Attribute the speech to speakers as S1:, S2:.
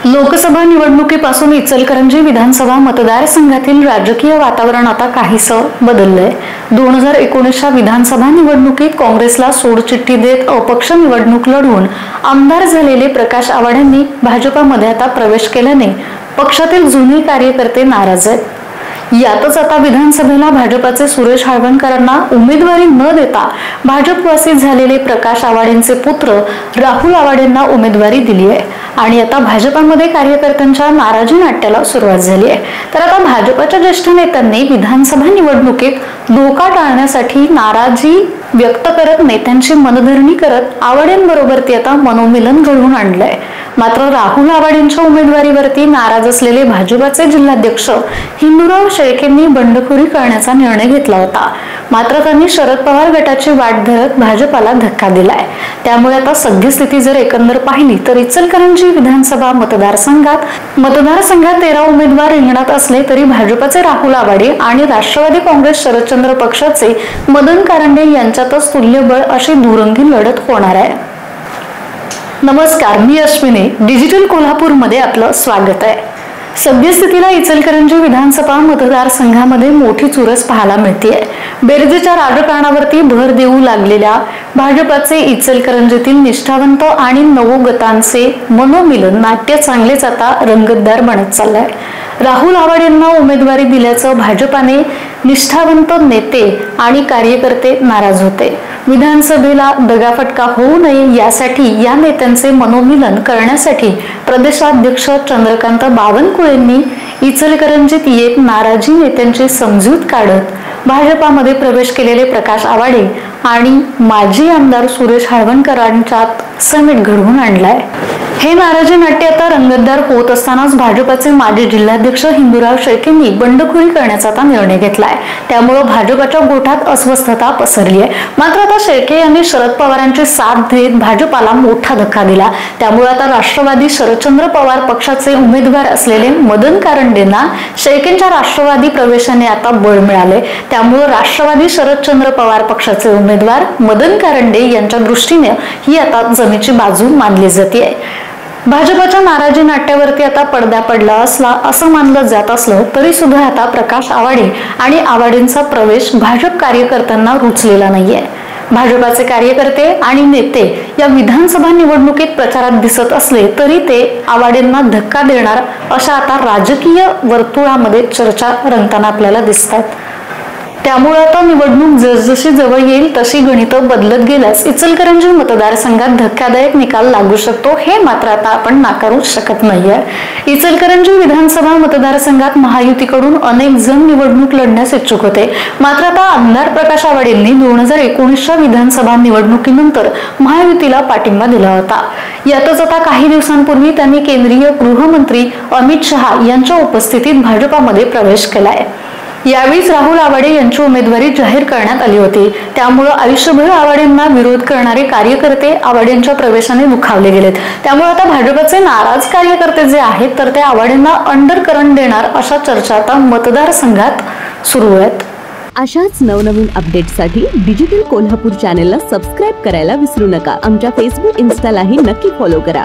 S1: लोकसभा निवडणुकीपासून इचलकरंजी विधानसभा मतदारसंघातील राजकीय वातावरण आता काहीसं बदललंय। 2019च्या विधानसभा निवडणुकीत काँग्रेसला सोडचिठ्ठी देत अपक्ष निवडणूक लढवून आमदार झालेले प्रकाश आवाड यांनी भाजपामध्ये आता प्रवेश केल्याने पक्षातील जुने कार्यकर्ते नाराज आहेत। यातच आता विधानसभेला भाजपाचे सुरेश हाळवणकरांना उमेदवारी न देता भाजपवासी झालेले प्रकाश आवाड यांचे पुत्र राहुल आवाड यांना उमेदवारी दिली आहे आणि आता भाजपामध्ये कार्यकर्त्यांच्या नाराजी नाट्याला सुरुवात झाली आहे। तर आता भाजपाच्या ज्येष्ठ नेत्यांनी विधानसभा निवडणुकीत धोका टाळण्यासाठी नाराजी व्यक्त करत नेत्यांची मनधरणी करत आवाड यांबरोबर ती आता मनोमिलन घडवून आणलंय। मात्र राहुल आवाड यांच्या उमेदवारीवरती नाराज असलेले भाजपाचे जिल्हाध्यक्ष हिंदूराव शेळकेंनी बंडखोरी करण्याचा निर्णय घेतला होता। मात्र त्यांनी शरद पवार गटाची वाट धरत भाजपाला धक्का दिलाय। त्यामुळे आता सद्यस्थिती जर एकंदर पाहिली तर इचलकरंजी विधानसभा मतदारसंघात 13 उमेदवार रिंगणात असले तरी भाजपाचे राहुल आवाड आणि राष्ट्रवादी काँग्रेस शरदचंद्र पक्षाचे मदन कारंडे यांच्यातच तुल्यबळ अशी दुरंगी लढत होणार आहे। नमस्कार, मी अश्विनी, डिजिटल कोल्हापूर मध्ये आपलं स्वागत आहे। सद्यस्थितीला इचलकरंजी विधानसभा मतदारसंघामध्ये मोठी चुरस पाहायला मिळते। बेरजेच्या राजकारणावरती भर देऊ लागलेल्या भाजपाचे इचलकरंजीतील निष्ठावंत आणि नवोगतांचे मनोमिलन नाट्य चांगलेच आता रंगतदार बनत चाललंय। राहुल आवाड यांना उमेदवारी दिल्याचं भाजपाने निष्ठावंत नेते आणि कार्यकर्ते नाराज होते। विधानसभेला दगाफटका होऊ नये यासाठी या नेत्यांचे मनोमिलन करण्यासाठी प्रदेशाध्यक्ष चंद्रकांत बावनकुळेंनी इचलकरंजीत येत नाराजी नेत्यांची समजूत काढत भाजपामध्ये प्रवेश केलेले प्रकाश आवाड आणि माजी आमदार सुरेश हाळवणकरांच्यात समेट घडवून आणलाय। हे नाराजी नाट्य आता रंगतदार होत असतानाच भाजपाचे माजी जिल्हाध्यक्ष हिंदूराव शेळकेंनी बंडखोरी करण्याचा आता निर्णय घेतलाय। त्यामुळे भाजपाच्या गोठात अस्वस्थता पसरली आहे। मात्र आता शेळके यांनी शरद पवारांची साथ देत भाजपाला मोठा धक्का दिला। त्यामुळे आता राष्ट्रवादी शरदचंद्र पवार पक्षाचे उमेदवार असलेले मदन कारंडेंना शेळकेंच्या राष्ट्रवादी प्रवेशाने आता बळ मिळाले। त्यामुळे राष्ट्रवादी शरदचंद्र पवार पक्षाचे उमेदवार मदन कारंडे यांच्या दृष्टीने ही आता जमेची बाजू मानली जाते। भाजपाच्या नाराजी नाट्यावरती आता पडदा पडला असला असं मानलं जात असलं तरी सुद्धा आता प्रकाश आवाड आणि आवाडेंचा प्रवेश भाजप कार्यकर्त्यांना रुचलेला नाहीये। भाजपाचे कार्यकर्ते आणि नेते या विधानसभा निवडणुकीत प्रचारात दिसत असले तरी ते आवाडेंना धक्का देणार अशा आता राजकीय वर्तुळामध्ये चर्चा रंगताना आपल्याला दिसतात। त्यामुळे आता निवडणूक जसजशी जवळ येईल तशी गणितं बदलत गेल्यास इचलकरंजी मतदारसंघात धक्कादायक निकाल लागू शकतो, हे मात्र आता आपण नाकारू शकत नाहीये। इचलकरंजी विधानसभा मतदारसंघात महायुतीकडून अनेक जण निवडणूक लढण्यास इच्छुक होते। मात्र आता आमदार प्रकाश आवाड यांनी 2019च्या विधानसभा निवडणुकीनंतर महायुतीला पाठिंबा दिला होता। यातच आता काही दिवसांपूर्वी त्यांनी केंद्रीय गृहमंत्री अमित शहा यांच्या उपस्थितीत भाजपामध्ये प्रवेश केलाय। यावेळी राहुल आवाड यांची उमेदवारी जाहीर करण्यात आली होती। त्यामुळे आयुष्यभर आवाड यांना विरोध करणारे कार्यकर्ते आवाड यांच्या प्रवेशाने दुखावले गेलेत। त्यामुळे आता भाजपचे नाराज कार्यकर्ते जे आहेत तर ते आवाड यांना अंडरकरंट देणार अशा चर्चा आता मतदारसंघात सुरू आहेत।
S2: अशाच नवनवीन अपडेट्ससाठी डिजिटल कोल्हापूर चॅनेलला सबस्क्राइब करायला विसरू नका। आमच्या फेसबुक, इन्स्टालाही नक्की फॉलो करा।